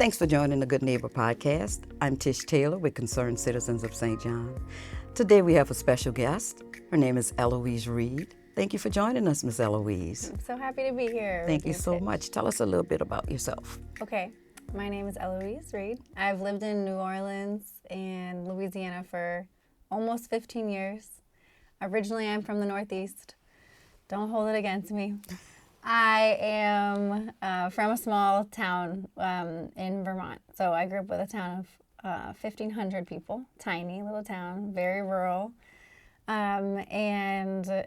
Thanks for joining the Good Neighbor podcast. I'm Tish Taylor with Concerned Citizens of St. John. Today we have a special guest. Her name is Eloise Reid. Thank you for joining us, Miss Eloise. I'm so happy to be here. Thank you so much. Tell us a little bit about yourself. Okay, my name is Eloise Reid. I've lived in New Orleans and Louisiana for almost 15 years. Originally, I'm from the Northeast. Don't hold it against me. I am from a small town in Vermont. So I grew up with a town of 1,500 people, tiny little town, very rural. And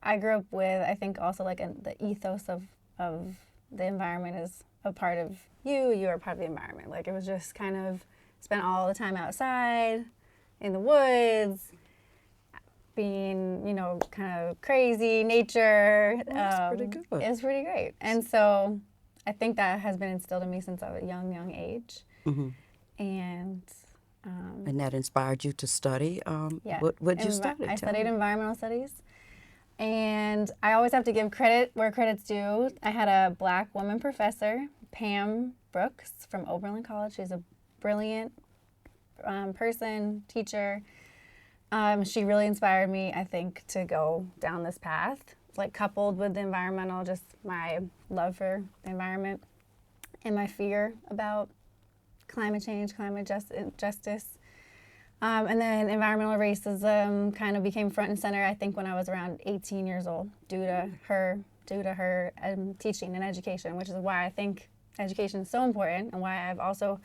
I grew up with, I think, also like the ethos of the environment is a part of you are part of the environment. Like it was just kind of spent all the time outside, in the woods, being, kind of crazy, nature. Well, that's pretty good. It's pretty great. And so I think that has been instilled in me since I was a young age. Mm-hmm. And that inspired you to study? Yeah. What did you study? I studied environmental studies. And I always have to give credit where credit's due. I had a Black woman professor, Pam Brooks from Oberlin College. She's a brilliant person, teacher. She really inspired me, I think, to go down this path, like coupled with the environmental, just my love for the environment and my fear about climate change, justice. And then environmental racism kind of became front and center, I think, when I was around 18 years old, due to her teaching and education, which is why I think education is so important and why I've also,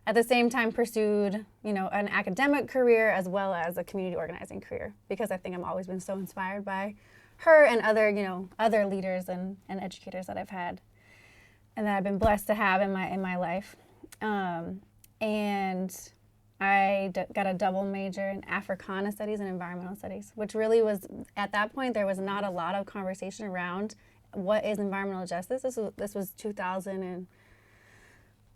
at the same time, pursued, an academic career as well as a community organizing career, because I think I've always been so inspired by her and other leaders and educators that I've had and that I've been blessed to have in my life. And I got a double major in Africana Studies and Environmental Studies, which really was, at that point, there was not a lot of conversation around what is environmental justice. This was 2000 and,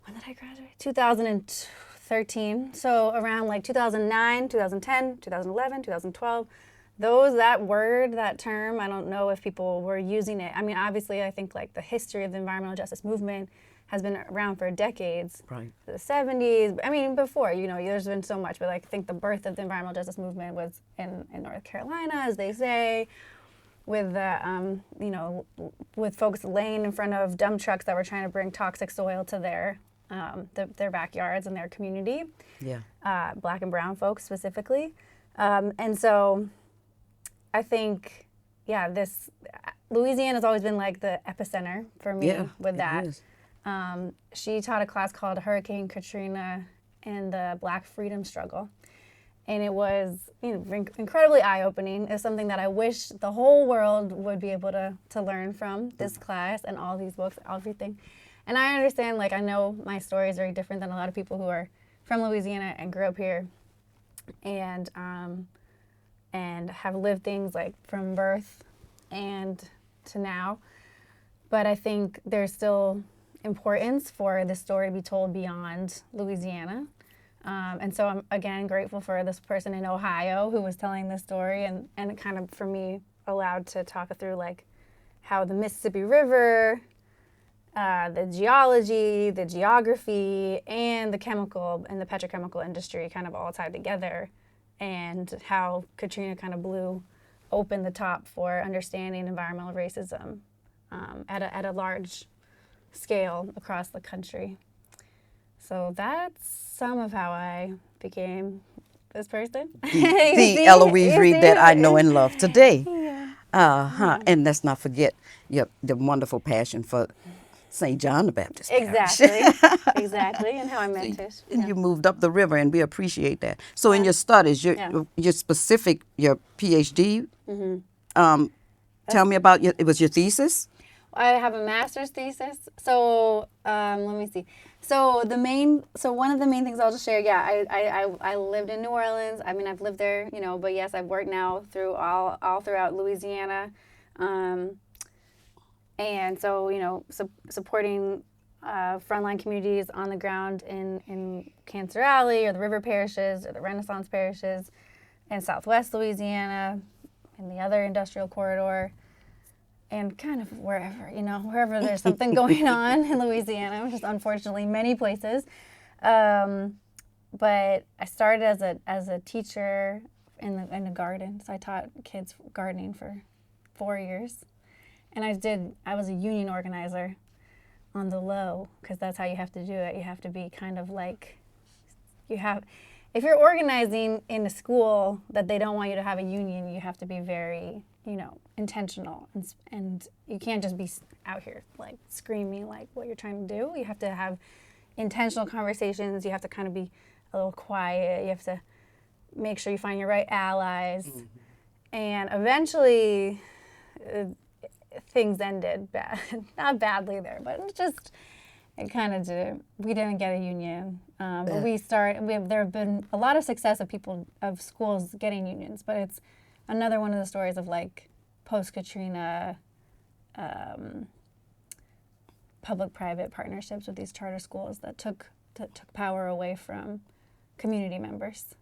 when did I graduate? 2013. So around like 2009, 2010, 2011, 2012, that term, I don't know if people were using it. I mean, obviously, I think like the history of the environmental justice movement has been around for decades. Right. The 70s, I mean, before, there's been so much, but I think the birth of the environmental justice movement was in North Carolina, as they say, with with folks laying in front of dump trucks that were trying to bring toxic soil to their backyards and their community. Yeah. Black and brown folks specifically. And so I think, Louisiana's always been like the epicenter for me with that. Is. She taught a class called Hurricane Katrina and the Black Freedom Struggle. And it was incredibly eye-opening. It's something that I wish the whole world would be able to learn from this class and all these books, everything. And I understand, I know my story is very different than a lot of people who are from Louisiana and grew up here and have lived things like from birth and to now. But I think there's still importance for the story to be told beyond Louisiana. And so I'm, again, grateful for this person in Ohio who was telling this story and it kind of, for me, allowed to talk through how the Mississippi River, the geology, the geography, and the chemical and the petrochemical industry kind of all tied together, and how Katrina kind of blew open the top for understanding environmental racism at a large scale across the country. So that's some of how I became this person. The Eloise Reid that I know and love today. Yeah. And let's not forget the wonderful passion for St. John the Baptist Parish. Exactly, and how I met Tish. And you moved up the river, and we appreciate that. So in your studies, your specific, your PhD, tell me about it was your thesis? I have a master's thesis. So let me see. So one of the main things I'll just share. Yeah, I lived in New Orleans. I mean, I've lived there, but yes, I've worked now through all throughout Louisiana, and so supporting frontline communities on the ground in Cancer Alley or the river parishes or the Renaissance parishes in Southwest Louisiana, in the other industrial corridor. and kind of wherever, wherever there's something going on in Louisiana, which is unfortunately many places. But I started as a teacher in the garden. So I taught kids gardening for 4 years. And I was a union organizer on the low, because that's how you have to do it. You have to be kind of like, if you're organizing in a school that they don't want you to have a union, you have to be very, intentional. And you can't just be out here like screaming like what you're trying to do. You have to have intentional conversations. You have to kind of be a little quiet. You have to make sure you find your right allies. Mm-hmm. And eventually, things ended bad. Not badly there, but it kind of did. We didn't get a union. But there have been a lot of success of schools getting unions, but it's another one of the stories of like post-Katrina public-private partnerships with these charter schools that took power away from community members,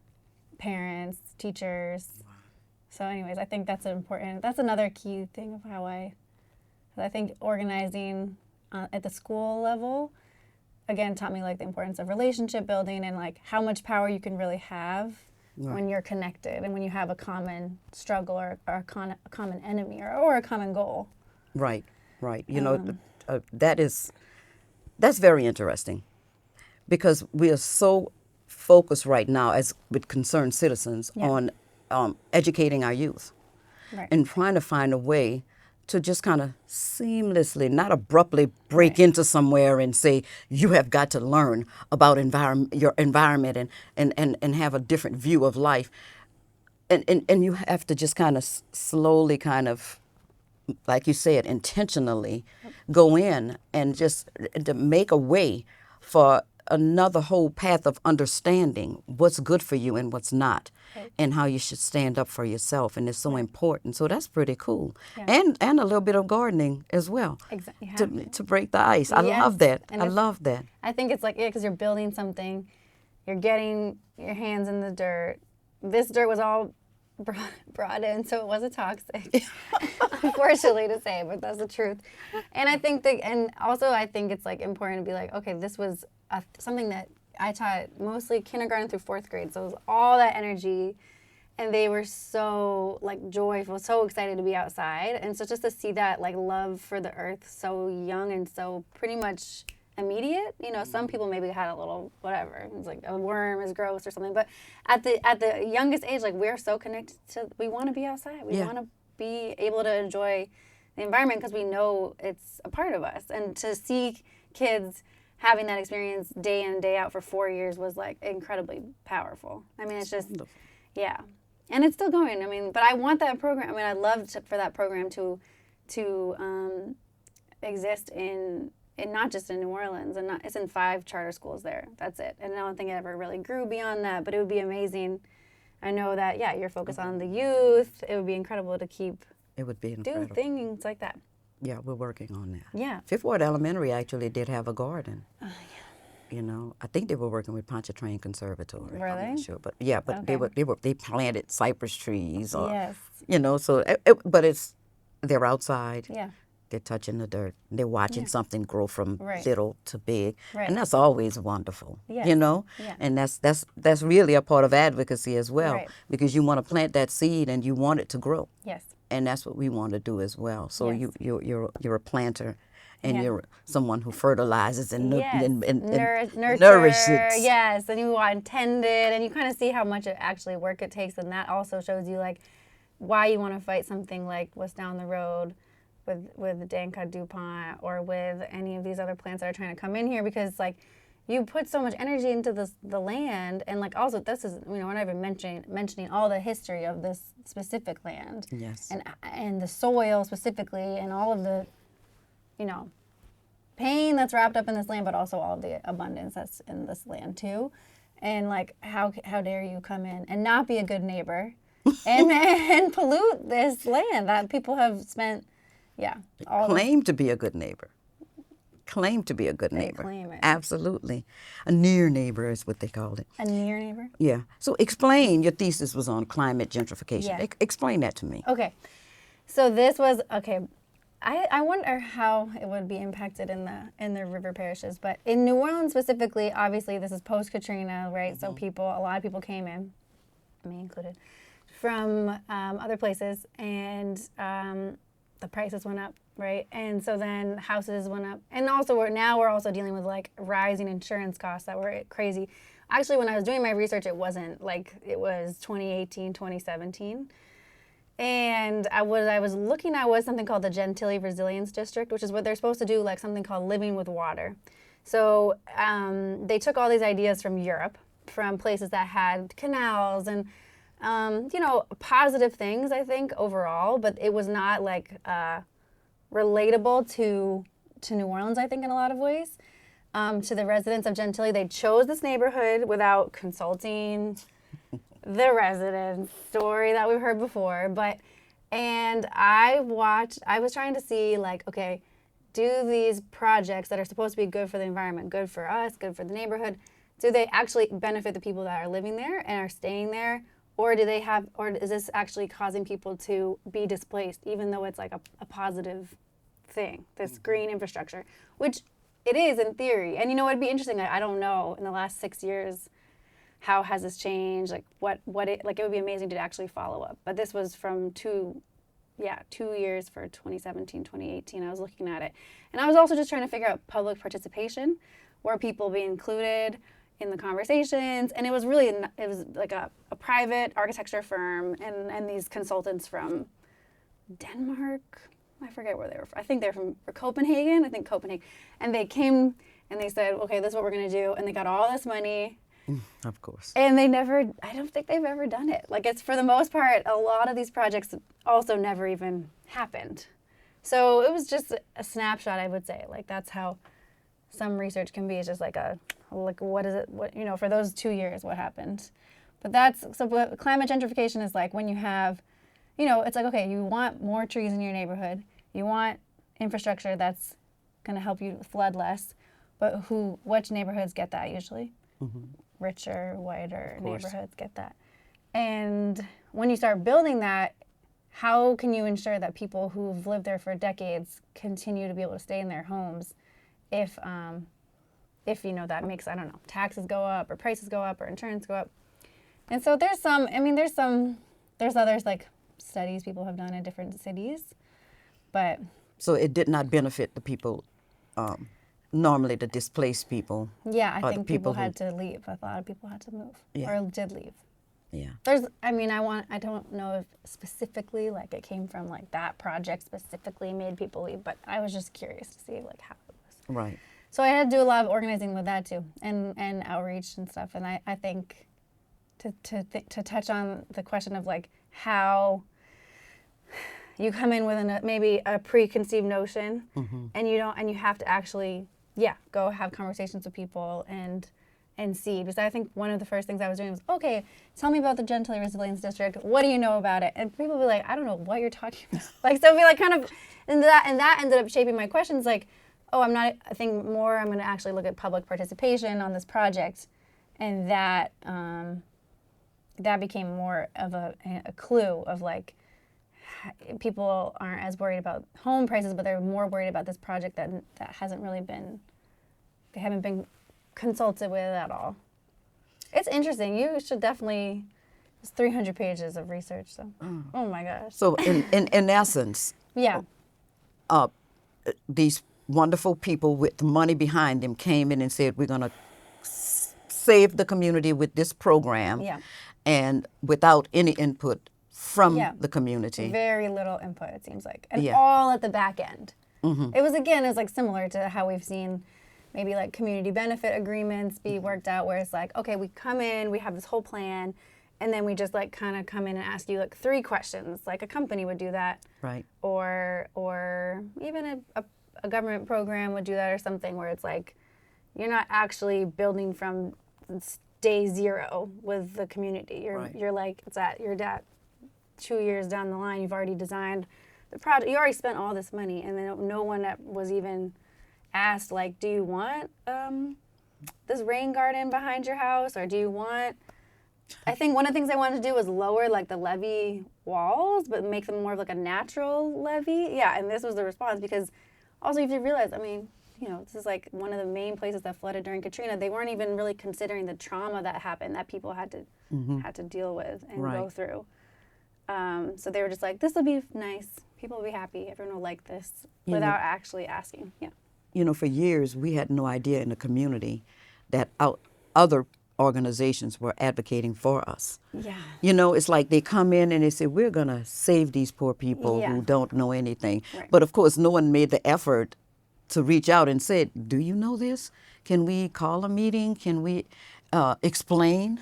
parents, teachers. Wow. So anyways, I think that's another key thing of how I think organizing at the school level, again, taught me like the importance of relationship building and like how much power you can really have when you're connected and when you have a common struggle or a common enemy or a common goal. Right. That's very interesting, because we are so focused right now as with concerned citizens on educating our youth and trying to find a way to just kind of seamlessly, not abruptly break into somewhere and say, you have got to learn about your environment and have a different view of life. And you have to just kind of slowly kind of, like you said, intentionally go in and just to make a way for another whole path of understanding what's good for you and what's not, and how you should stand up for yourself. And it's so important. So that's pretty cool. Yeah. And a little bit of gardening as well. Exactly. To break the ice. I love that. I love that. I think it's like, because you're building something, you're getting your hands in the dirt. This dirt was all brought in, so it wasn't toxic. Unfortunately to say, but that's the truth. And I think I think it's like important to be like, okay, this was something that I taught mostly kindergarten through 4th grade. So it was all that energy, and they were so like joyful, so excited to be outside. And so just to see that like love for the earth so young and so pretty much immediate. Some people maybe had a little whatever. It's like a worm is gross or something. But at the youngest age, like we're so connected to, we want to be outside. We want to be able to enjoy the environment because we know it's a part of us. And to see kids having that experience day in and day out for 4 years was like incredibly powerful. I mean, it's just, and it's still going. I mean, but I want that program. I mean, I'd love for that program to exist in not just in New Orleans, and it's in 5 charter schools there. That's it. And I don't think it ever really grew beyond that, but it would be amazing. I know that, you're focused on the youth. It would be incredible to keep doing things like that. Yeah, we're working on that. Yeah. Fifth Ward Elementary actually did have a garden. I think they were working with Pontchartrain Conservatory. Were they? I'm not sure, but they planted cypress trees. Or, they're outside. Yeah. They're touching the dirt. They're watching something grow from little to big, and that's always wonderful. Yes. And that's really a part of advocacy as well, because you want to plant that seed and you want it to grow. Yes. And that's what we want to do as well. So you're a planter, and you're someone who fertilizes and nourishes. Yes, and you want to tend it, and you kind of see how much actually work it takes, and that also shows you like why you want to fight something like what's down the road with Danka DuPont or with any of these other plants that are trying to come in here, because like you put so much energy into the land, and like also this is we're not even mentioning all the history of this specific land. Yes. And the soil specifically, and all of the pain that's wrapped up in this land, but also all of the abundance that's in this land too. And like how dare you come in and not be a good neighbor and pollute this land that people have spent claim to be a good neighbor. Claim to be a good neighbor. Claim it. Absolutely. A near neighbor is what they called it. A near neighbor? Yeah. So explain, your thesis was on climate gentrification. Yeah. Explain that to me. Okay. So this was, I wonder how it would be impacted in the river parishes, but in New Orleans specifically, obviously this is post Katrina, right? So a lot of people came in, me included, from other places, and the prices went up, right? And so then houses went up, and also we're also dealing with like rising insurance costs that were crazy. Actually, when I was doing my research, it wasn't like it was 2018, 2017. And I was looking at was something called the Gentilly Resilience District, which is what they're supposed to do, like something called living with water. So they took all these ideas from Europe, from places that had canals and, positive things, I think, overall, but it was not like relatable to New Orleans, I think, in a lot of ways. To the residents of Gentilly, they chose this neighborhood without consulting the resident story that we've heard before, and I was trying to see like, okay, do these projects that are supposed to be good for the environment, good for us, good for the neighborhood, do they actually benefit the people that are living there and are staying there, or is this actually causing people to be displaced, even though it's like a positive thing, this green infrastructure, which it is in theory. And it'd be interesting, I don't know, in the last 6 years, how has this changed? Like it would be amazing to actually follow up. But this was from 2 years for 2017, 2018. I was looking at it. And I was also just trying to figure out public participation, where people be included in the conversations. And it was like a private architecture firm and these consultants from Denmark. I forget where they were from. I think they're from Copenhagen. And they came and they said, okay, this is what we're going to do. And they got all this money. Of course. And I don't think they've ever done it. Like, it's, for the most part, a lot of these projects also never even happened. So it was just a snapshot, I would say. Like, that's how some research can be. It's just like what is it, for those 2 years, what happened. But climate gentrification is like when you have, it's like, okay, you want more trees in your neighborhood. You want infrastructure that's going to help you flood less. But which neighborhoods get that usually? Mm-hmm. Richer, whiter neighborhoods get that. And when you start building that, how can you ensure that people who've lived there for decades continue to be able to stay in their homes if that makes, I don't know, taxes go up or prices go up or insurance go up? And so there's others like studies people have done in different cities, but. So it did not benefit the people, normally the displaced people. Yeah, I think people had to leave. A lot of people had to move or did leave. Yeah. I don't know if specifically like it came from like that project specifically made people leave, but I was just curious to see like how it was. Right. So I had to do a lot of organizing with that too, and outreach and stuff. And I think to touch on the question of like how you come in with maybe a preconceived notion, mm-hmm. and you have to actually go have conversations with people and see. Because I think one of the first things I was doing was, okay, tell me about the Gentilly Resilience District. What do you know about it? And people would be like, I don't know what you're talking about. Like, so it'd be like kind of, and that ended up shaping my questions. Like, I'm going to actually look at public participation on this project, and that became more of a clue of like, people aren't as worried about home prices, but they're more worried about this project that hasn't really been, they haven't been consulted with at all. It's interesting. You should definitely, it's 300 pages of research, so, oh my gosh. So in essence, these wonderful people with money behind them came in and said, we're going to save the community with this program, and without any input from the community. Very little input, it seems like. And all at the back end. Mm-hmm. It was like similar to how we've seen maybe like community benefit agreements be worked out, where it's like, okay, we come in, we have this whole plan, and then we just like kind of come in and ask you like 3 questions, like a company would do that. Right. Or even a government program would do that, or something where it's like, you're not actually building from day 0 with the community. You're like, you're at 2 years down the line, you've already designed the project, you already spent all this money, and then no one was even asked, like, do you want this rain garden behind your house, or do you want I think one of the things I wanted to do was lower like the levee walls, but make them more of like a natural levee. Yeah, and this was the response because also you have to realize, I mean, you know, this is like one of the main places that flooded during Katrina. They weren't even really considering the trauma that happened that people had to deal with and go through. So they were just like, this will be nice. People will be happy. Everyone will like this without actually asking. Yeah. You know, for years we had no idea in the community that other organizations were advocating for us. Yeah. You know, it's like they come in and they say, we're going to save these poor people who don't know anything. Right. But of course, no one made the effort to reach out and say, do you know this? Can we call a meeting? Can we explain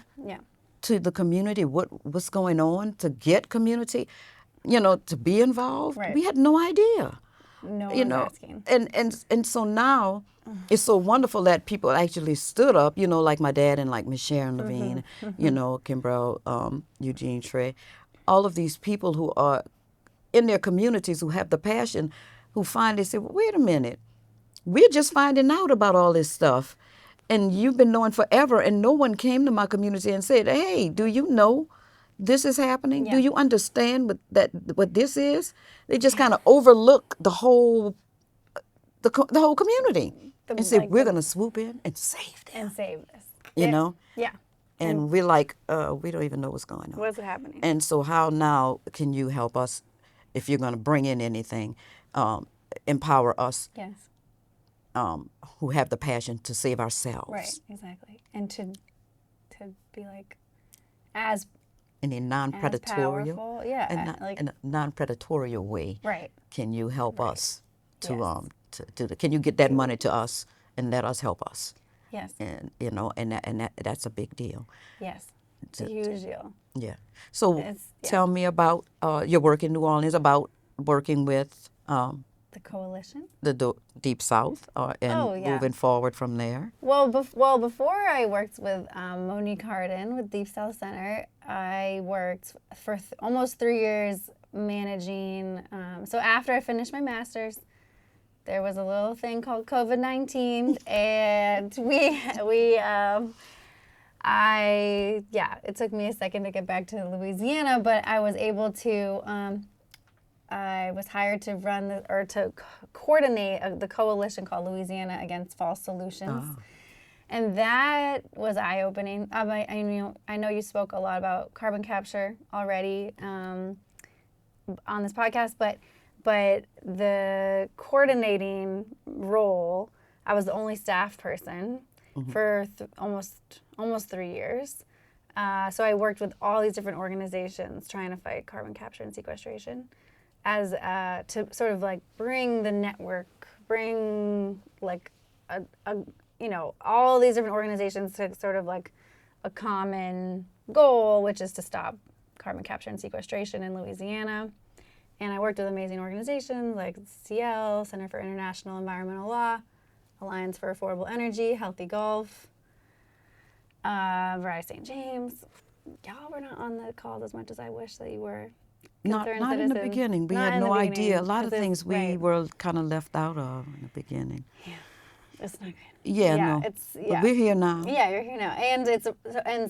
to the community what's going on, to get community, you know, to be involved? Right. We had no idea. No You one's know, asking. and so now it's so wonderful that people actually stood up, you know, like my dad and like Miss Sharon Levine, you know, Kimbrell, Eugene Trey, all of these people who are in their communities who have the passion, who finally say, well, wait a minute, we're just finding out about all this stuff. And you've been knowing forever, and no one came to my community and said, hey, do you know this is happening? Yeah. Do you understand what this is? They just kind of overlook the whole community and say, we're going to swoop in and save them. And save this. You know? Yeah. And we're like, we don't even know what's going on. What's happening? And so how now can you help us, if you're going to bring in anything, empower us Yes. who have the passion to save ourselves? Right, exactly. And to be like as in a non-predatorial, powerful, yeah, in a non-predatorial way. Right. Can you help us to Yes. to do that? Can you get that money to us and let us help us? Yes. And you know, that's a big deal. Yes. It's a huge deal. Yeah. So tell me about your work in New Orleans, about working with the coalition, the Deep South, and moving forward from there. Well, before I worked with Monique Harden with Deep South Center, I worked for almost 3 years managing. So after I finished my master's, there was a little thing called COVID-19, and it took me a second to get back to Louisiana, but I was able to. I was hired to to coordinate the coalition called Louisiana Against False Solutions. Oh. And that was eye-opening. I know you spoke a lot about carbon capture already on this podcast, but the coordinating role, I was the only staff person for almost 3 years. So I worked with all these different organizations trying to fight carbon capture and sequestration, as to sort of like bring the network, bring like all these different organizations to sort of like a common goal, which is to stop carbon capture and sequestration in Louisiana. And I worked with amazing organizations like CL, Center for International Environmental Law, Alliance for Affordable Energy, Healthy Gulf, Verizon St. James. Y'all were not on the calls as much as I wish that you were. Not in the beginning. We had no idea. A lot of things we were kind of left out of in the beginning. Yeah, it's not good. Yeah, no. But we're here now. Yeah, you're here now, and so I'm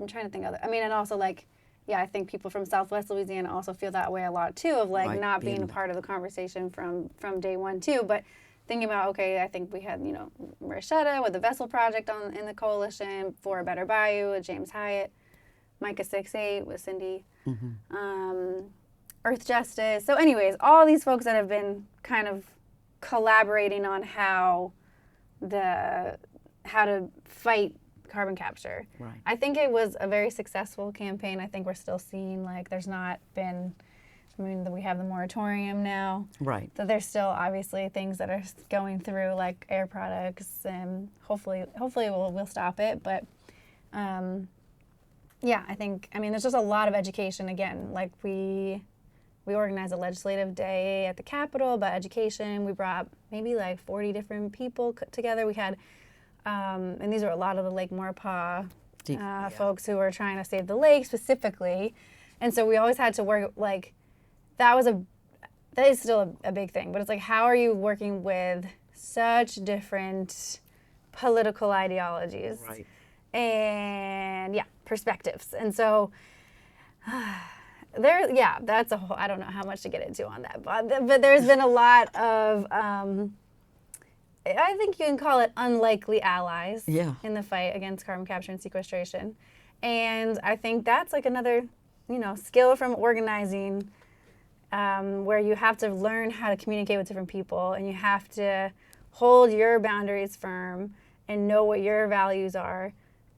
trying to think of it. I mean, and also like, I think people from Southwest Louisiana also feel that way a lot too, of like not being a part of the conversation from day one too. But thinking about, okay, I think we had Marishetta with the Vessel Project in the coalition, For a Better Bayou with James Hyatt, Micah 6'8" with Cindy. Earth Justice. So anyways, all these folks that have been kind of collaborating on how to fight carbon capture. Right. I think it was a very successful campaign. I think we're still seeing like there's not been, we have the moratorium now. Right. So there's still obviously things that are going through like air products, and hopefully we'll stop it. But I think, there's just a lot of education. Again, like we organized a legislative day at the Capitol about education. We brought maybe like 40 different people together. We had, and these are a lot of the Lake Maurepas folks who were trying to save the lake specifically. And so we always had to work, like, that is still a big thing. But it's like, how are you working with such different political ideologies? Right. And perspectives. And so that's a whole, I don't know how much to get into on that, but there's been a lot of, I think you can call it unlikely allies in the fight against carbon capture and sequestration. And I think that's like another, skill from organizing, where you have to learn how to communicate with different people, and you have to hold your boundaries firm and know what your values are,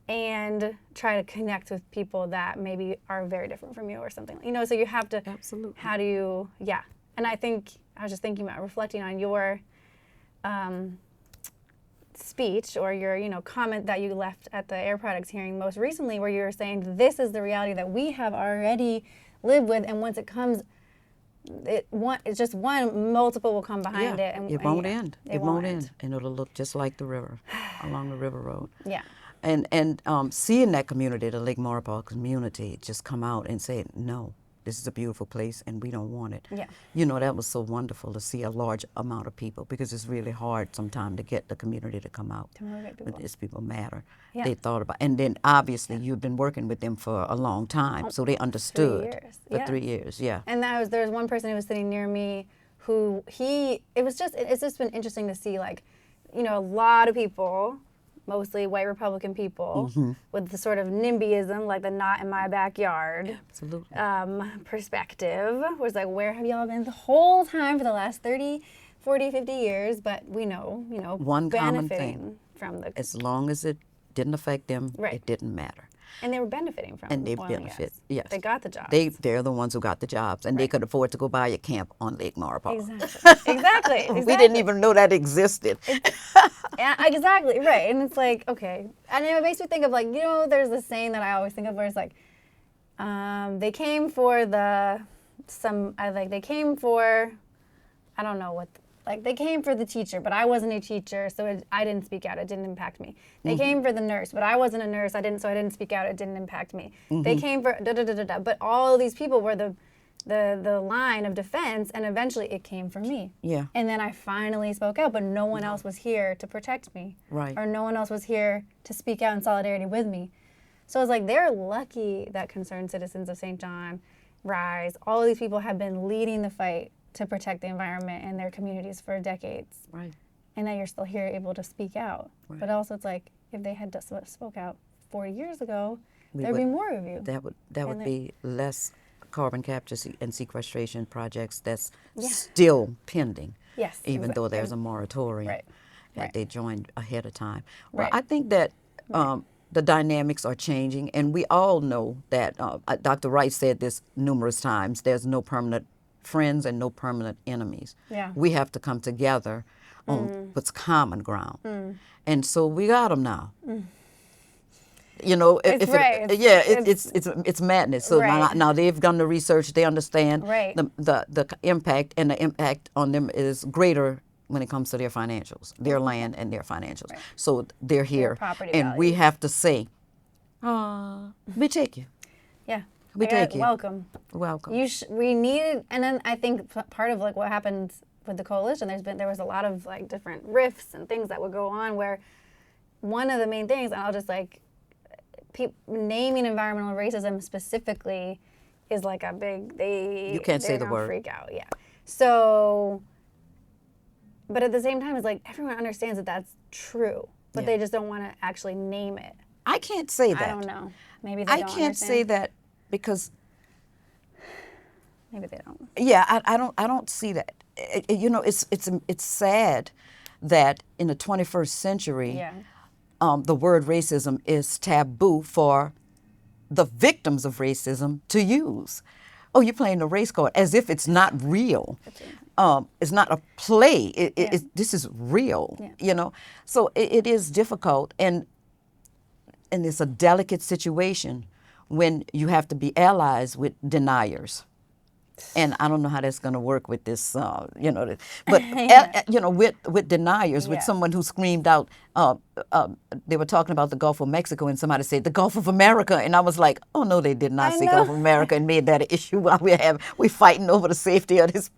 and try to connect with people that maybe are very different from you or something. So you have to, absolutely. How do you, And I think, I was just thinking about reflecting on your speech or your, comment that you left at the Air Products hearing most recently, where you were saying this is the reality that we have already lived with, and once it comes, it's just one, multiple will come behind it. And it won't end. It won't end. And it'll look just like the river, along the river road. Yeah. And seeing that community, the Lake Maurepas community, just come out and say, no, this is a beautiful place and we don't want it. Yeah. That was so wonderful to see a large amount of people, because it's really hard sometimes to get the community to come out. To motivate people. But these people matter. Yeah. They thought about, and then obviously you've been working with them for a long time, so they understood. 3 years. For 3 years, yeah. And there was one person who was sitting near me who it's just been interesting to see, like, a lot of people, mostly white Republican people, with the sort of NIMBYism, like the not in my backyard perspective, was like, where have y'all been the whole time for the last 30, 40, 50 years? But we know, one common benefiting thing, from the... as long as it didn't affect them, Right. it didn't matter. And they were benefiting from And they oil and benefit, gas. yes. They got the jobs. They're the ones who got the jobs, and they could afford to go buy a camp on Lake Maurepas. Exactly. We didn't even know that existed. Yeah, exactly, right. And it's like, okay. And it makes me think of, like, there's this saying that I always think of where it's like, they came for I don't know what, they came for the teacher, but I wasn't a teacher, so I didn't speak out. It didn't impact me. They came for the nurse, but I wasn't a nurse. I didn't speak out. It didn't impact me. They came for da-da-da-da-da. But all of these people were the line of defense, and eventually it came for me. Yeah. And then I finally spoke out, but no one else was here to protect me. Right. Or no one else was here to speak out in solidarity with me. So it's like, they're lucky that Concerned Citizens of St. John, RISE, all of these people have been leading the fight to protect the environment and their communities for decades. Right. And now you're still here able to speak out. Right. But also it's like, if they had spoke out 40 years ago, there'd be more of you. That would be less carbon capture and sequestration projects that's still pending. Yes. Even though there's a moratorium. Right. That they joined ahead of time. Well, Right. I think that the dynamics are changing, and we all know that Dr. Wright said this numerous times, there's no permanent friends and no permanent enemies. Yeah. We have to come together on what's common ground. And so we got them now. It's madness. So now they've done the research. They understand the impact, and the impact on them is greater when it comes to their financials, their land and their financials. Right. So they're here, and we have to say, we take you. Yeah. We take you. Welcome. We needed, and then I think part of, like, what happened with the coalition, there was a lot of, like, different rifts and things that would go on, where one of the main things, and I'll just, like, naming environmental racism specifically is like a big, you can't say the word. Freak out, yeah. So, but at the same time, it's like everyone understands that that's true, but they just don't want to actually name it. I can't say that. I don't know. Maybe they don't understand. I can't say that because maybe they don't. Yeah, I don't see that. It's sad that in the 21st century, the word racism is taboo for the victims of racism to use. Oh, you're playing the race card, as if it's not real. It's not a play. This is real. So it is difficult, and it's a delicate situation when you have to be allies with deniers. And I don't know how that's going to work with this, but with deniers, with someone who screamed out, they were talking about the Gulf of Mexico, and somebody said the Gulf of America, and I was like, oh no, they did not say Gulf of America, and made that an issue while we're fighting over the safety of this,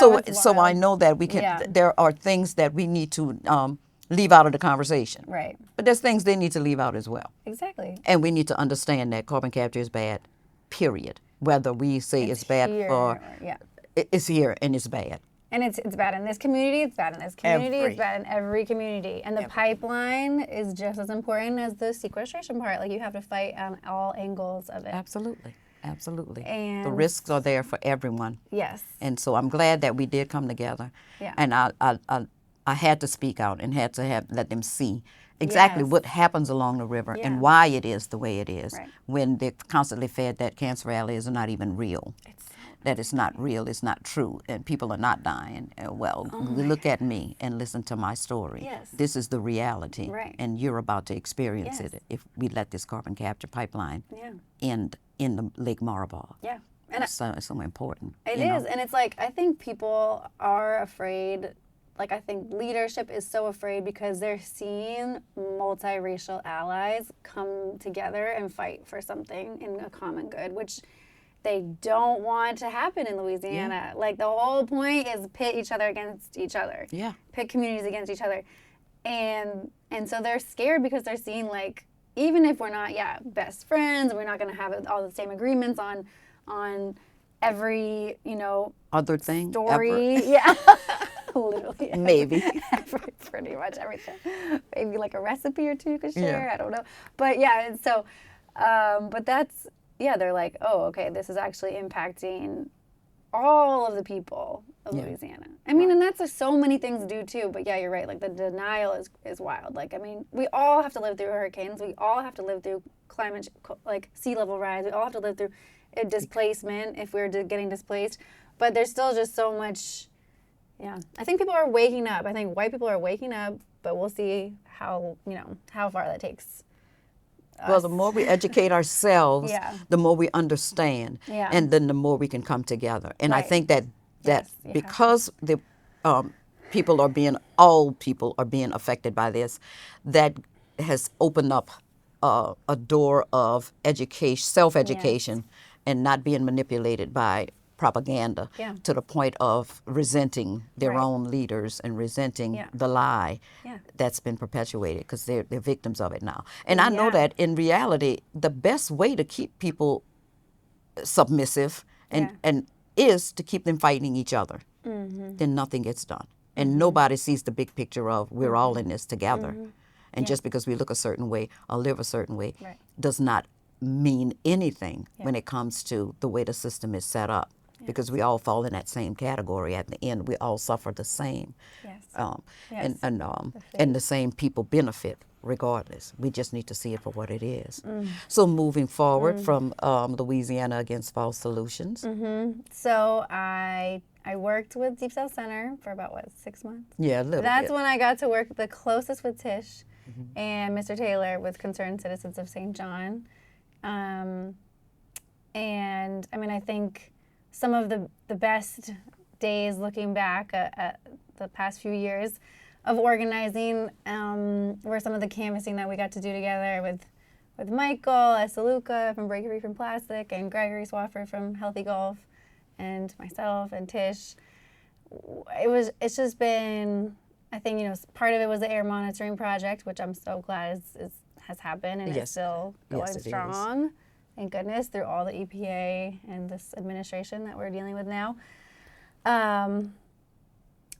So I know that we can. There are things that we need to leave out of the conversation. Right. But there's things they need to leave out as well. Exactly. And we need to understand that carbon capture is bad, period. Whether we say it's bad for, it's here and it's bad. And it's bad in this community, it's bad in this community, it's bad in every community. And the pipeline is just as important as the sequestration part. Like, you have to fight on all angles of it. Absolutely. Absolutely. And the risks are there for everyone. Yes. And so I'm glad that we did come together. Yeah. And I had to speak out and had to let them see exactly what happens along the river and why it is the way it is when they're constantly fed that cancer rally is not even real. That it's not real, it's not true, and people are not dying. Look at me and listen to my story. Yes. This is the reality, and you're about to experience Yes. it if we let this carbon capture pipeline end in the Lake Marable. Yeah. And it's so important. It is, and it's like, I think people are afraid. Like, I think leadership is so afraid because they're seeing multiracial allies come together and fight for something in a common good, which they don't want to happen in Louisiana. Yeah. Like, the whole point is pit each other against each other. Yeah. Pit communities against each other. And so they're scared because they're seeing, like, even if we're not, best friends, and we're not going to have all the same agreements on every, other thing, story. Ever. Yeah. Literally. Maybe. Pretty much everything. Maybe like a recipe or two you could share. I don't know. But yeah, and so, but that's, they're like, oh, okay, this is actually impacting all of the people of Louisiana. I mean, and that's so many things do too, but yeah, you're right. Like, the denial is wild. Like, I mean, we all have to live through hurricanes. We all have to live through climate, like sea level rise. We all have to live through displacement if we're getting displaced. But there's still just so much. Yeah, I think people are waking up. I think white people are waking up, but we'll see how far that takes us. Well, the more we educate ourselves, the more we understand, and then the more we can come together. And I think that because the all people are being affected by this, that has opened up a door of education, self-education, and not being manipulated by propaganda to the point of resenting their own leaders and resenting the lie that's been perpetuated because they're victims of it now. And I know that in reality, the best way to keep people submissive and is to keep them fighting each other. Mm-hmm. Then nothing gets done. And nobody sees the big picture of we're all in this together. And just because we look a certain way or live a certain way does not mean anything when it comes to the way the system is set up. Because we all fall in that same category. At the end, we all suffer the same, and the same people benefit regardless. We just need to see it for what it is. So moving forward from Louisiana Against False Solutions. So I worked with Deep South Center for about 6 months. Yeah, a little That's bit. when I got to work the closest with Tish and Mr. Taylor with Concerned Citizens of St. John, and I mean, I think some of the best days looking back at the past few years of organizing were some of the canvassing that we got to do together with Michael Esaluka from Break Free from Plastic and Gregory Swafford from Healthy Golf and myself and Tish. It's just been, I think, part of it was the air monitoring project, which I'm so glad has happened and it's still going strong. Thank goodness, through all the EPA and this administration that we're dealing with now.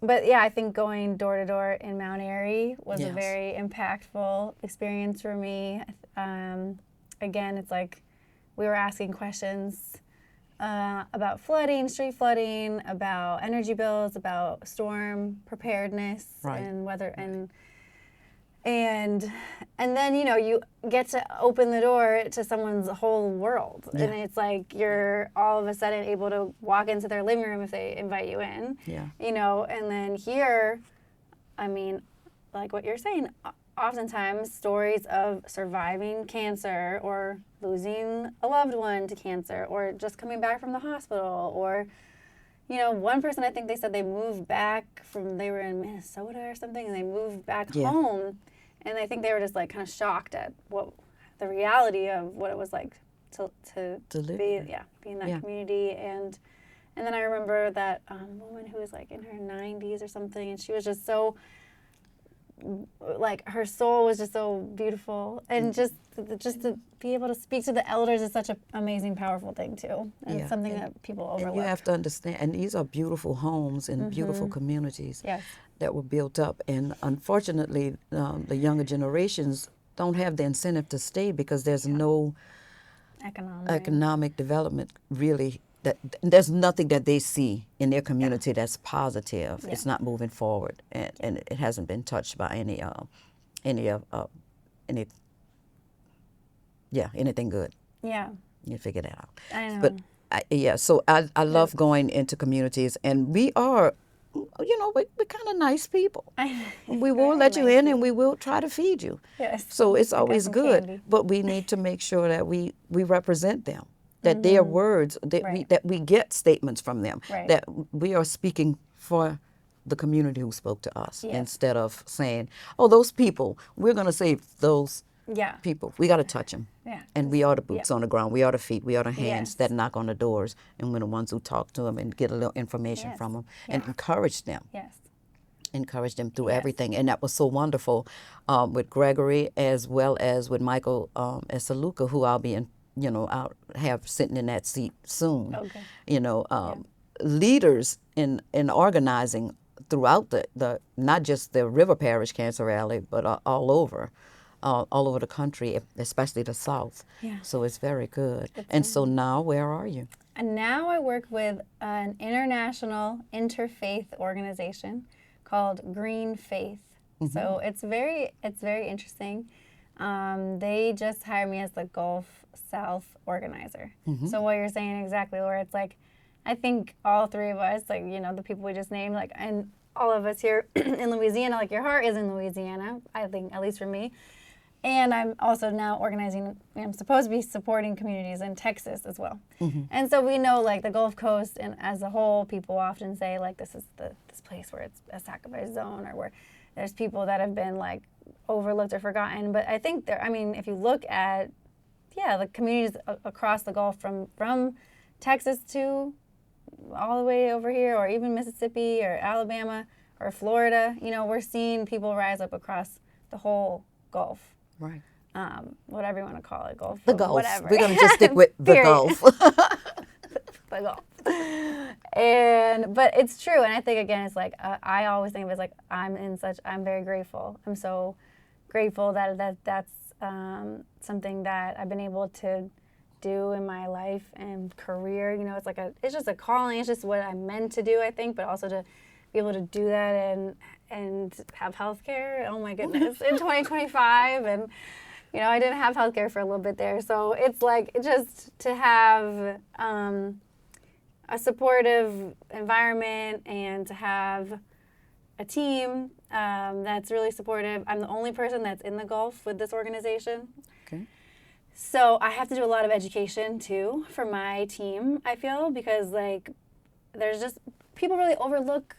But yeah, I think going door to door in Mount Airy was a very impactful experience for me. Again, it's like we were asking questions about flooding, street flooding, about energy bills, about storm preparedness and weather and then you get to open the door to someone's whole world, and it's like you're all of a sudden able to walk into their living room if they invite you in. And then here, I mean, like what you're saying, oftentimes stories of surviving cancer or losing a loved one to cancer or just coming back from the hospital or one person, I think they said they moved back they were in Minnesota or something, and they moved back home. And I think they were just like kind of shocked at what the reality of what it was like to be in that community. And then I remember that woman who was like in her 90s or something, and she was just so like her soul was just so beautiful, and just to be able to speak to the elders is such an amazing, powerful thing too, and it's something that people overlook. And you have to understand, and these are beautiful homes and beautiful communities that were built up, and unfortunately, the younger generations don't have the incentive to stay because there's no economic development really. There's nothing that they see in their community that's positive. It's not moving forward, and it hasn't been touched by anything good. Yeah, You figure that out. I know. But so I love going into communities, and we are, we're kind of nice people. We will let you in, and we will try to feed you. Yes. So it's always good, candy. but we need to make sure that we represent them. That their words, that we get statements from them, that we are speaking for the community who spoke to us, instead of saying, oh, those people, we're going to save those people. We got to touch them. Yeah. And we are the boots on the ground. We are the feet. We are the hands that knock on the doors. And we're the ones who talk to them and get a little information from them and encourage them. Yes. Encourage them through everything. And that was so wonderful with Gregory, as well as with Michael Esaluka, who I'll have sitting in that seat soon. Okay. Leaders in organizing throughout the not just the River Parish Cancer Rally, but all over the country, especially the South. Yeah. So it's very good. And so now, where are you? And now I work with an international interfaith organization called GreenFaith. So it's very interesting. They just hired me as the Gulf South organizer. So what you're saying exactly, Laura, it's like, I think all three of us, like, the people we just named, like, and all of us here in Louisiana, like, your heart is in Louisiana, I think, at least for me. And I'm also now organizing, I'm supposed to be supporting communities in Texas as well. And so we know, like, the Gulf Coast, and as a whole, people often say, like, this is this place where it's a sacrifice zone, or where there's people that have been, like, overlooked or forgotten. But I think if you look at, the communities across the Gulf, from Texas to all the way over here, or even Mississippi or Alabama or Florida, we're seeing people rise up across the whole Gulf. Right. Whatever you want to call it, Gulf. The Gulf. Whatever. We're going to just stick with the Gulf. The Gulf. But it's true, and I think, again, it's like, I always think of it as like, I'm very grateful. I'm so grateful that's something that I've been able to do in my life and career. It's just a calling. It's just what I'm meant to do, I think, but also to be able to do that and have health care. Oh my goodness, in 2025. And, I didn't have health care for a little bit there. So it's like, just to have a supportive environment and to have a team that's really supportive. I'm the only person that's in the Gulf with this organization. Okay. So I have to do a lot of education too for my team, I feel, because there's just, people really overlook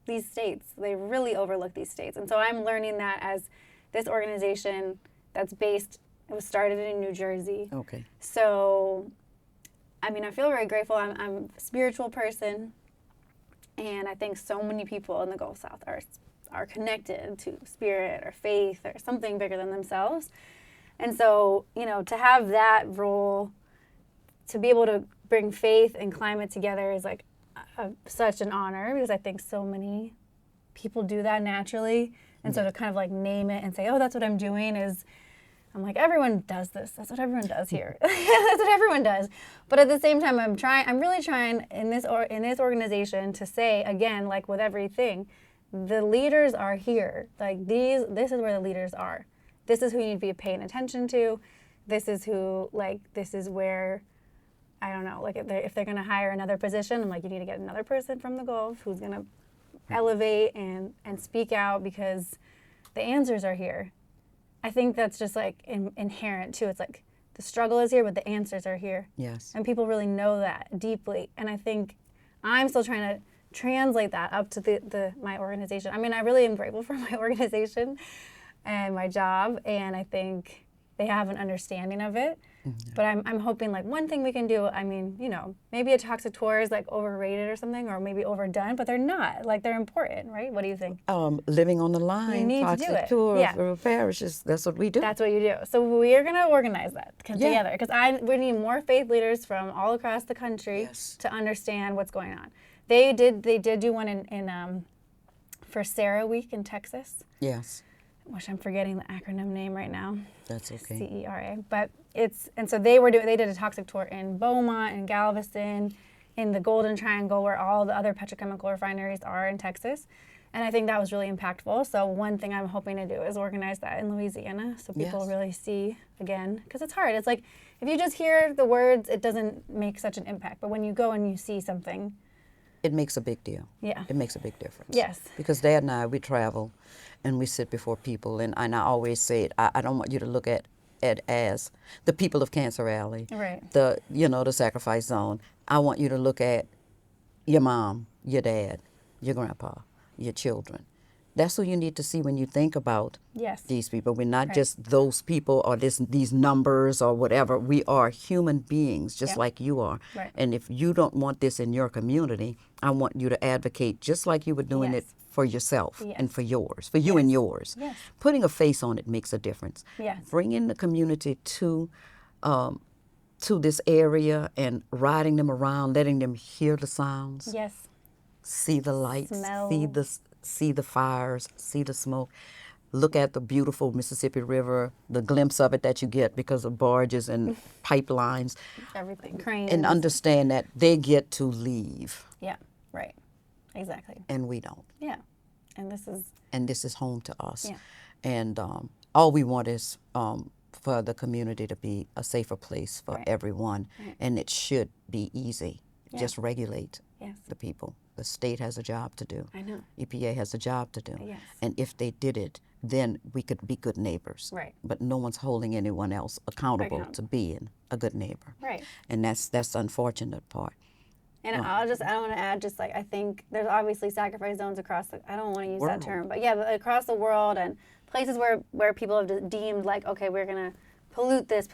these states. They really overlook these states. And so I'm learning that as this organization that's based, it was started in New Jersey. Okay. So, I feel very grateful. I'm a spiritual person, and I think so many people in the Gulf South are connected to spirit or faith or something bigger than themselves. And so, to have that role, to be able to bring faith and climate together is like such an honor, because I think so many people do that naturally. And so to kind of like name it and say, oh, that's what I'm doing, I'm like, everyone does this. That's what everyone does here. That's what everyone does. But at the same time, I'm really trying in this organization to say, again, like with everything, the leaders are here. Like this is where the leaders are. This is who you need to be paying attention to. This is where, I don't know, like if they're going to hire another position, I'm like, you need to get another person from the Gulf who's going to elevate and speak out, because the answers are here. I think that's just like inherent too. It's like the struggle is here, but the answers are here. Yes. And people really know that deeply. And I think I'm still trying to translate that up to my organization. I really am grateful for my organization and my job, and I think they have an understanding of it. But I'm hoping like one thing we can do, I mean, you know, maybe a toxic tour is like overrated or something, or maybe overdone, but they're not. Like they're important, right? What do you think? Living on the line, You need to do toxic it. tour Yeah. for parishes. That's what we do. That's what you do. So we are going to organize that Yeah. together because we need more faith leaders from all across the country Yes. to understand what's going on. They did do one in for Sarah Week in Texas. Yes. Which I'm forgetting the acronym name right now. That's okay. CERA. But so they did a toxic tour in Beaumont and Galveston, in the Golden Triangle where all the other petrochemical refineries are in Texas. And I think that was really impactful. So one thing I'm hoping to do is organize that in Louisiana so people Yes. really see again. Because it's hard. It's like if you just hear the words, it doesn't make such an impact. But when you go and you see something, It makes a big deal. Yeah. It makes a big difference. Yes. Because Dad and I, we travel and we sit before people, and I always say it, I don't want you to look at it as the people of Cancer Alley, Right. the sacrifice zone. I want you to look at your mom, your dad, your grandpa, your children. That's who you need to see when you think about Yes. these people. We're not Right. just those people or these numbers or whatever. We are human beings just Yeah. like you are. Right. And if you don't want this in your community, I want you to advocate just like you were doing Yes. it for yourself Yes. and for yours, for you and yours. Yes. Putting a face on it makes a difference. Yes. Bringing the community to this area and riding them around, letting them hear the sounds, Yes. see the lights, Smell. see the fires, see the smoke. Look at the beautiful Mississippi River, the glimpse of it that you get because of barges and pipelines, Everything. Cranes. and understand that they get to leave Yeah. Right. Exactly. and we don't. Yeah. And this is And this is home to us. Yeah. And all we want is for the community to be a safer place for Right. everyone. Right. And it should be easy. Yeah. Just regulate Yes. the people. The state has a job to do. I know. EPA has a job to do. Yes. And if they did it, then we could be good neighbors. Right. But no one's holding anyone else accountable to Accountable. being a good neighbor. Right. And that's the unfortunate part. And I want to add just like I think there's obviously sacrifice zones across the I don't want to use World. that term, but yeah, but across the world and places where people have deemed like, okay, we're gonna pollute this.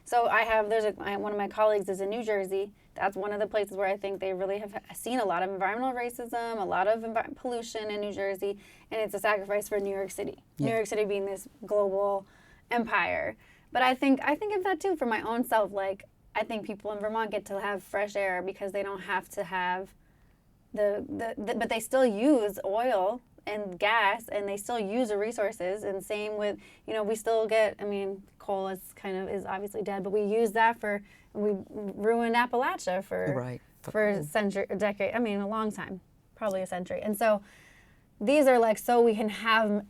So one of my colleagues is in New Jersey. That's one of the places where I think they really have seen a lot of environmental racism, a lot of pollution in New Jersey, and it's a sacrifice for New York City. Yeah. New York City being this global empire. But I think of that too for my own self. Like I think people in Vermont get to have fresh air because they don't have to have but they still use oil and gas and they still use the resources, and same with, we still get, coal is obviously dead, but we use that we ruined Appalachia for Right. a century, a decade, a long time, probably a century. And so these are like, so we can have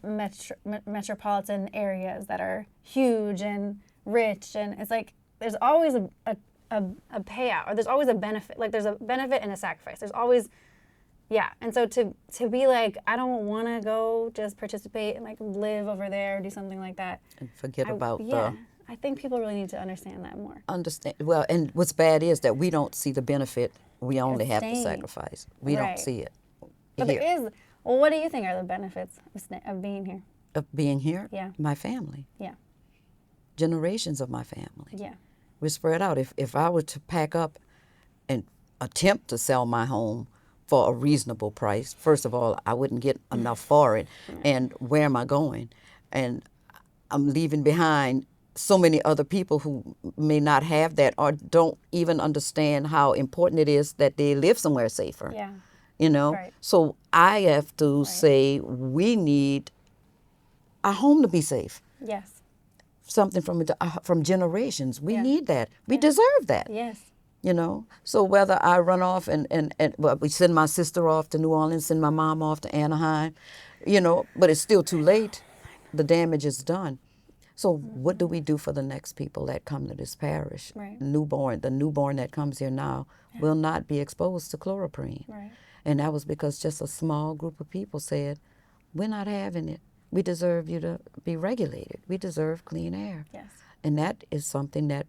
metropolitan areas that are huge and rich, and it's like there's always a payout, or there's always a benefit. Like there's a benefit and a sacrifice. There's always, yeah. And so to be like, I don't want to go just participate and like live over there or do something like that. And forget about I think people really need to understand that more. understand. Well, and what's bad is that we don't see the benefit. We only have to staying. sacrifice. We Right. don't see it. But here. there is, well, what do you think are the benefits of being here? Of being here, Yeah. my family, Yeah. generations of my family. Yeah. We're spread out. If I were to pack up and attempt to sell my home for a reasonable price, first of all, I wouldn't get enough for it. And where am I going? And I'm leaving behind so many other people who may not have that or don't even understand how important it is that they live somewhere safer. Yeah. Right. So I have to say we need our home to be safe. Yes. Something from generations. We Yeah. need that. We deserve that. Yes. So whether I run off and well, we send my sister off to New Orleans, send my mom off to Anaheim, but it's still too late. The damage is done. So what do we do for the next people that come to this parish? Right. The newborn that comes here now will not be exposed to chloroprene. Right. And that was because just a small group of people said, we're not having it. We deserve you to be regulated. We deserve clean air. Yes. And that is something that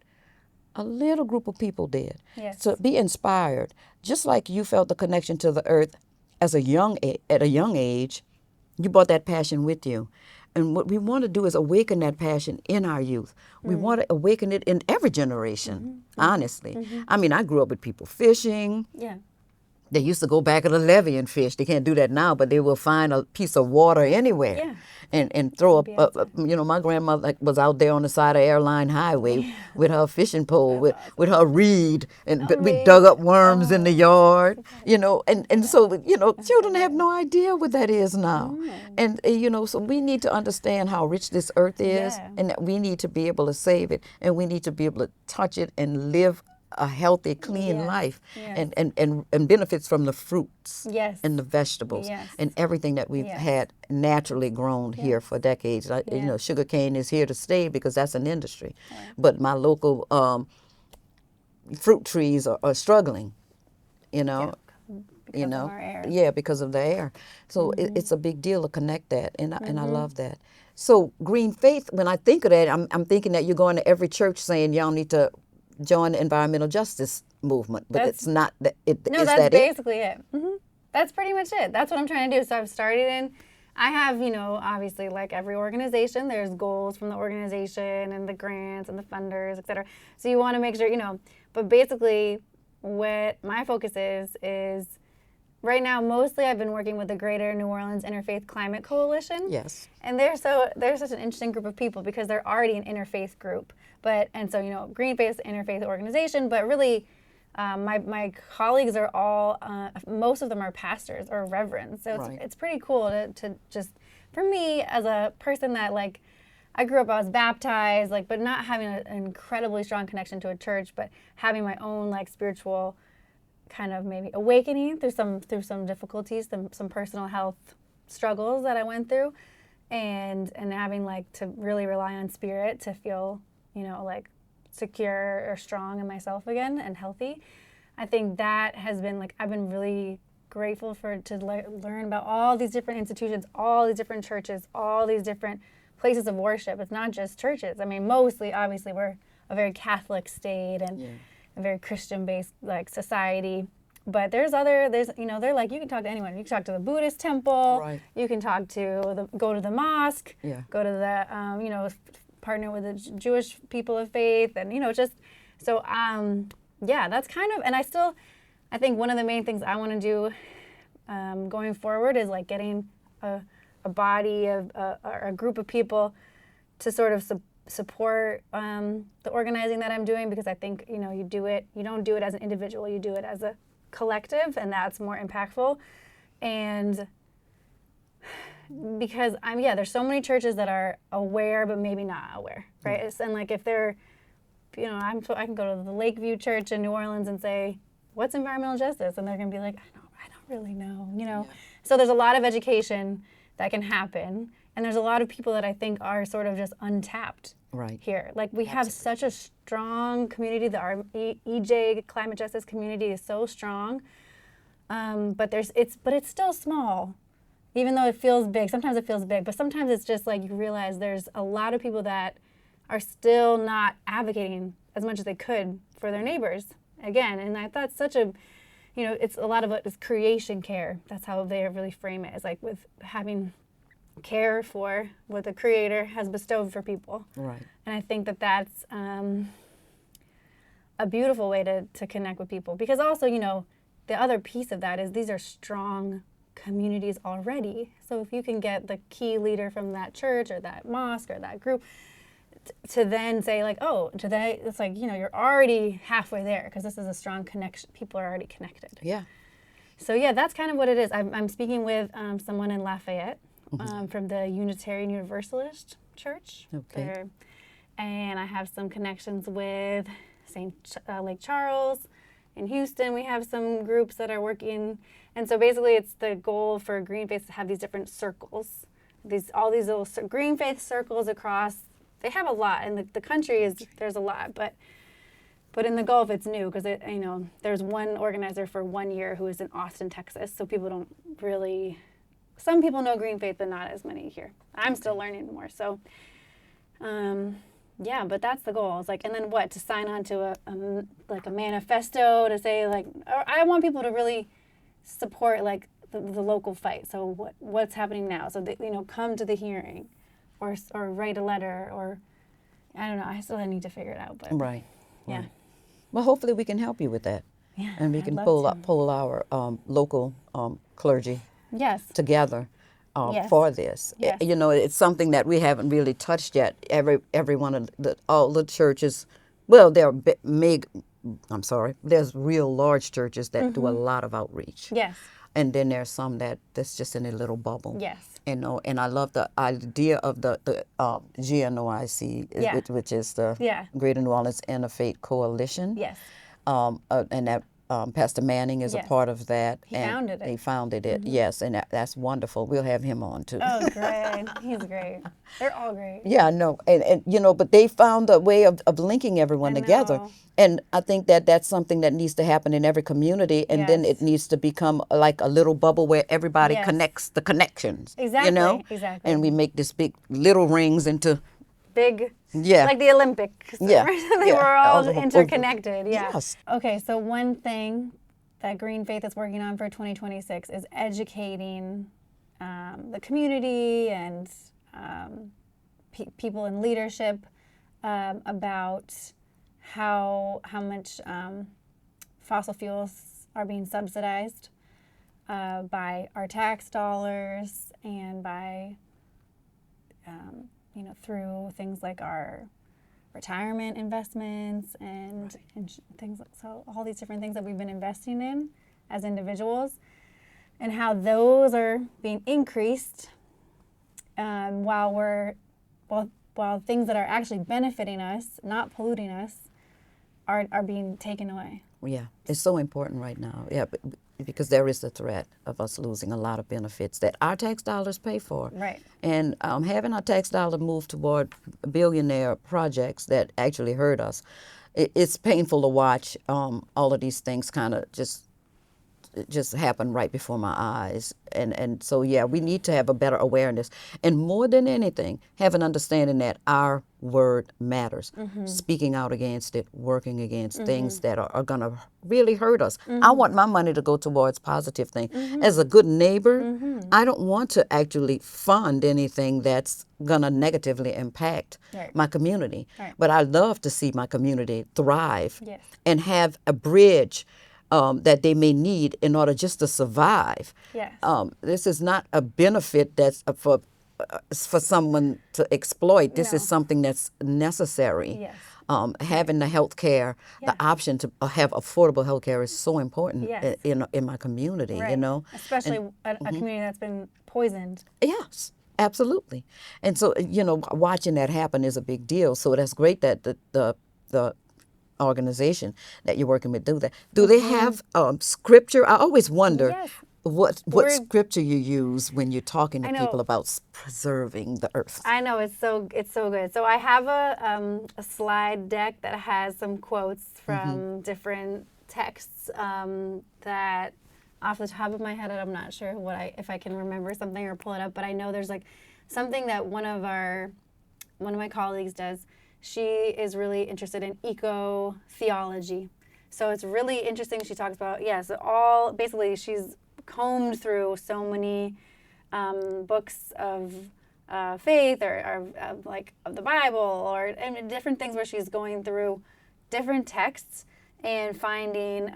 a little group of people did. Yes. So be inspired. Just like you felt the connection to the earth at a young age, you brought that passion with you. And what we want to do is awaken that passion in our youth. We want to awaken it in every generation, honestly. I mean, I grew up with people fishing. Yeah. They used to go back at a levee and fish. They can't do that now, but they will find a piece of water anywhere. Yeah. And throw up, my grandmother was out there on the side of Airline Highway with her fishing pole, with her reed, and we dug up worms in the yard, and so, children have no idea what that is now. And, so we need to understand how rich this earth is, and that we need to be able to save it, and we need to be able to touch it and live a healthy, clean life, and benefits from the fruits and the vegetables and everything that we've had naturally grown here for decades. Sugar cane is here to stay because that's an industry, but my local fruit trees are struggling, Because of our air. Yeah, because of the air. So it's a big deal to connect that, and I love that. So GreenFaith, when I think of that, I'm thinking that you're going to every church saying y'all need to join the environmental justice movement, but it's not that. No, that's basically it. That's pretty much it. That's what I'm trying to do. So I've started I have, obviously, like every organization, there's goals from the organization and the grants and the funders, et cetera. So you want to make sure, but basically what my focus is right now, mostly I've been working with the Greater New Orleans Interfaith Climate Coalition. Yes. And they're such an interesting group of people because they're already an interfaith group. So GreenFaith is an interfaith organization, but really my colleagues are all, most of them are pastors or reverends. So it's pretty cool to just, for me as a person that I grew up, I was baptized, but not having an incredibly strong connection to a church, but having my own spiritual kind of maybe awakening through some difficulties, some personal health struggles that I went through, and having to really rely on spirit to feel secure or strong in myself again and healthy. I think that has been I've been really grateful to learn about all these different institutions, all these different churches, all these different places of worship. It's not just churches. I mean, mostly, obviously, we're a very Catholic state and a very Christian-based society. But there's they're you can talk to anyone. You can talk to the Buddhist temple. You can go to the mosque. Go to the partner with the Jewish people of faith, and that's kind of. And I think one of the main things I want to do going forward is getting a body of or a group of people to sort of support the organizing that I'm doing, because I think you don't do it as an individual, you do it as a collective, and that's more impactful. And because there's so many churches that are aware but maybe not aware, right? And if they're, I can go to the Lakeview Church in New Orleans and say, what's environmental justice? And they're gonna be like, I don't really know, So there's a lot of education that can happen, and there's a lot of people that I think are sort of just untapped here. We have such a strong community. Our EJ climate justice community is so strong, but it's still small. Even though it feels big, sometimes it feels big, but sometimes it's just you realize there's a lot of people that are still not advocating as much as they could for their neighbors. Again, and I thought such a, it's a lot of it is creation care. That's how they really frame it. It's with having care for what the Creator has bestowed for people. Right. And I think that's a beautiful way to connect with people, because also, the other piece of that is these are strong communities already. So if you can get the key leader from that church or that mosque or that group to then say today, it's you're already halfway there, because this is a strong connection. People are already connected. Yeah. So that's kind of what it is. I'm speaking with someone in Lafayette from the Unitarian Universalist Church. Okay. And I have some connections with St. Lake Charles. In Houston, we have some groups that are working. And so basically it's the goal for GreenFaith to have these different circles, all these little GreenFaith circles across. They have a lot, and the country there's a lot, but in the Gulf it's new, because there's one organizer for 1 year who is in Austin, Texas. So people don't really, some people know GreenFaith, but not as many here. I'm still learning more. So, but that's the goal. It's and then what, to sign on to a manifesto to say I want people to really support the local fight. So what's happening now? So they, come to the hearing. or write a letter, or I don't know. I still need to figure it out. But Right. yeah. Right. Well, hopefully we can help you with that. Yeah, And we I'd can love to. pull our local clergy Yes. together Yes. for this. Yes. You know, it's something that we haven't really touched yet. Every one of all the churches, well, there are there's real large churches that do a lot of outreach. Yes. And then there's some that's just in a little bubble. Yes. You know, and I love the idea of the GNOIC, Yeah. which is the Yeah. Greater New Orleans Interfaith Coalition. Yes. And that Pastor Manning is Yes. a part of that. He and founded it. He founded it, yes, and that's wonderful. We'll have him on too. Oh, great. He's great. They're all great. Yeah, I know, and you know, but they found a way of linking everyone I together, know. and I think that's something that needs to happen in every community, and then Yes. it needs to become like a little bubble where everybody Yes. connects the connections. Exactly, You know, exactly. and we make this big little rings into Big, Yeah. like the Olympics. Yeah, They yeah. were all All the- interconnected. Yeah. Yes. Okay, so one thing that GreenFaith is working on for 2026 is educating the community and people in leadership about how much fossil fuels are being subsidized by our tax dollars and by through things like our retirement investments and things like, so all these different things that we've been investing in as individuals, and how those are being increased while things that are actually benefiting us, not polluting us, are being taken away. Yeah, it's so important right now. Yeah, because there is the threat of us losing a lot of benefits that our tax dollars pay for. Right. And having our tax dollar move toward billionaire projects that actually hurt us, it's painful to watch all of these things kind of just happen right before my eyes. And so, yeah, we need to have a better awareness. And more than anything, have an understanding that our word matters. Speaking out against it, working against things that are going to really hurt us. I want my money to go towards positive things. As a good neighbor, I don't want to actually fund anything that's going to negatively impact Right. my community. Right. But I love to see my community thrive Yes. and have a bridge that they may need in order just to survive. Yes. This is not a benefit that's for someone to exploit. This No. is something that's necessary. Yes. Having the health care, Yeah. the option to have affordable health care is so important Yes. in my community, Right. you know. Especially a community that's been poisoned. Yes, absolutely. And so, you know, watching that happen is a big deal. So that's great that the organization that you're working with do that. Do they have scripture? I always wonder Yes. what We're- scripture you use when you're talking to I know. people about preserving the earth. I know, it's so good. So I have a slide deck that has some quotes from different texts that off the top of my head I'm not sure if I can remember something or pull it up, but I know there's like something that one of my colleagues does. She is really interested in eco-theology. So it's really interesting. She talks about, basically she's combed through so many books of faith or of the Bible and different things where she's going through different texts and finding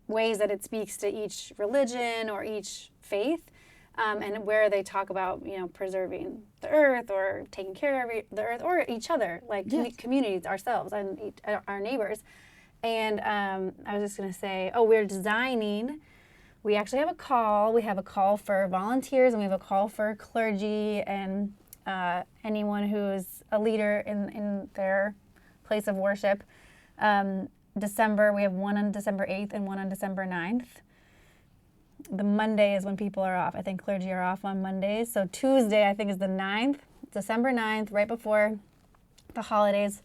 ways that it speaks to each religion or each faith. And where they talk about, preserving the earth or taking care of the earth or each other, like communities, ourselves, and our neighbors. And I was just going to say, we're designing. We actually have a call. We have a call for volunteers, and we have a call for clergy and anyone who's a leader in their place of worship. December, we have one on December 8th and one on December 9th. The Monday is when people are off. I think clergy are off on Mondays. So Tuesday, I think, is the 9th, December 9th, right before the holidays.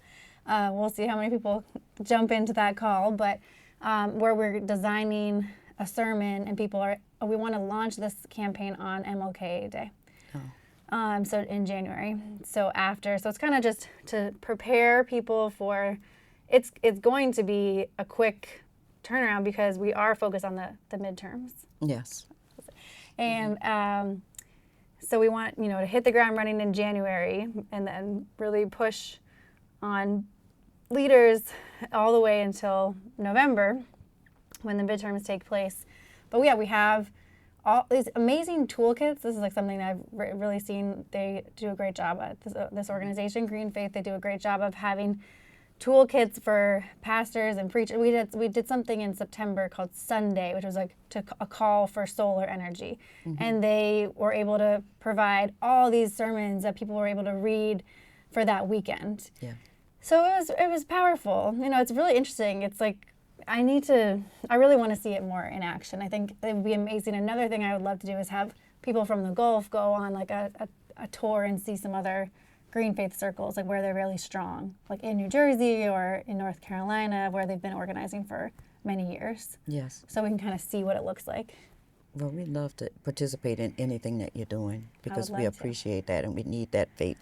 We'll see how many people jump into that call, but where we're designing a sermon and we want to launch this campaign on MLK Day. So in January. So it's kind of just to prepare people for, it's going to be a quick turnaround because we are focused on the midterms. Yes. And So we want, to hit the ground running in January and then really push on leaders all the way until November when the midterms take place. But we have all these amazing toolkits. This is like something that I've really seen. They do a great job at this organization, GreenFaith. They do a great job of having toolkits for pastors and preachers. We did something in September called Sunday, which was like a call for solar energy. Mm-hmm. And they were able to provide all these sermons that people were able to read for that weekend. Yeah. So it was powerful. It's really interesting. It's like I really want to see it more in action. I think it would be amazing. Another thing I would love to do is have people from the Gulf go on like a tour and see some other GreenFaith circles, like where they're really strong, like in New Jersey or in North Carolina, where they've been organizing for many years. Yes. So we can kind of see what it looks like. Well, we'd love to participate in anything that you're doing because we appreciate that and we need that faith.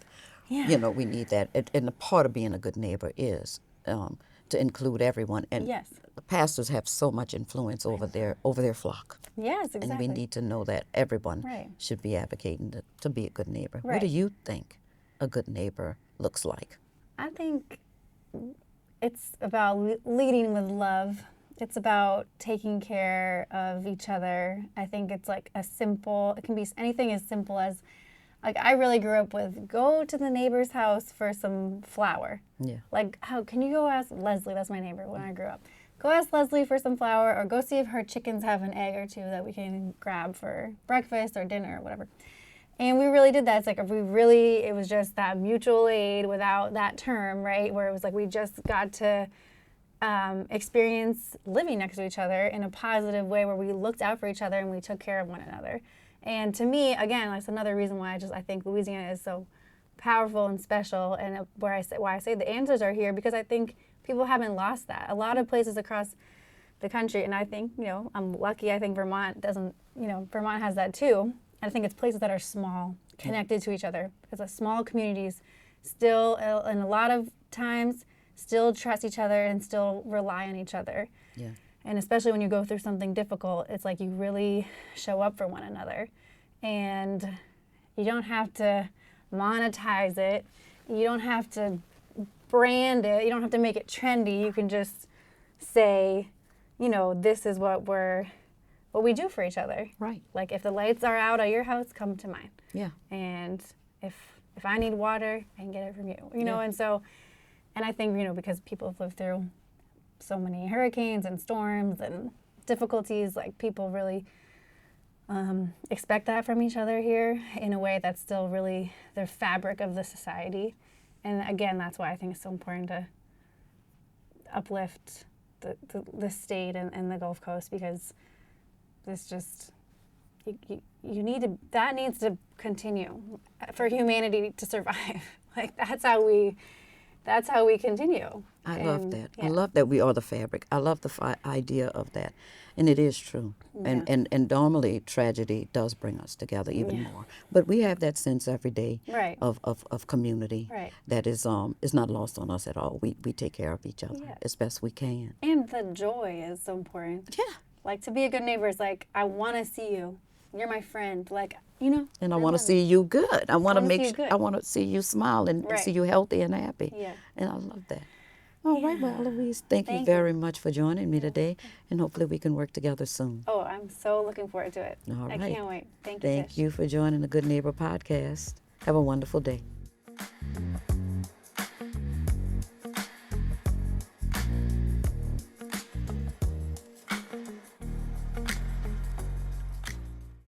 Yeah. We need that. And the part of being a good neighbor is to include everyone. And yes. The pastors have so much influence over their flock. Yes, exactly. And we need to know that everyone should be advocating to be a good neighbor. Right. What do you think a good neighbor looks like? I think it's about leading with love. It's about taking care of each other. I think it's like it can be anything as simple as, like I really grew up with, go to the neighbor's house for some flour. Yeah. Like, how can you go ask Leslie, that's my neighbor when I grew up, go ask Leslie for some flour, or go see if her chickens have an egg or two that we can grab for breakfast or dinner or whatever. And we really did that. It's like it was just that mutual aid without that term, right? Where it was like we just got to experience living next to each other in a positive way where we looked out for each other and we took care of one another. And to me, again, that's another reason why I think Louisiana is so powerful and special, and why I say the answers are here, because I think people haven't lost that. A lot of places across the country, and I think, I'm lucky, I think Vermont doesn't, Vermont has that too. I think it's places that are small, connected to each other. Because small communities still, and a lot of times, still trust each other and still rely on each other. Yeah. And especially when you go through something difficult, it's like you really show up for one another. And you don't have to monetize it. You don't have to brand it. You don't have to make it trendy. You can just say, this is what we do for each other. Right. Like if the lights are out at your house, come to mine. Yeah. And if I need water, I can get it from you. And I think, because people have lived through so many hurricanes and storms and difficulties, like people really expect that from each other here in a way that's still really the fabric of the society. And again, that's why I think it's so important to uplift the state and the Gulf Coast, because this just, that needs to continue for humanity to survive. Like that's how we continue. I love that. Yeah. I love that we are the fabric. I love the idea of that. And it is true. Yeah. And normally tragedy does bring us together even more. But we have that sense every day of community that is not lost on us at all. We take care of each other as best we can. And the joy is so important. Yeah. Like to be a good neighbor is like, I want to see you. You're my friend. Like, And I want to see you good. I want to see you smile and see you healthy and happy. Yeah. And I love that. All right, well, Eloise, thank you very much for joining me today, and hopefully we can work together soon. Oh, I'm so looking forward to it. All right. I can't wait. Thank you, Tish. Thank you for joining the Good Neighbor podcast. Have a wonderful day.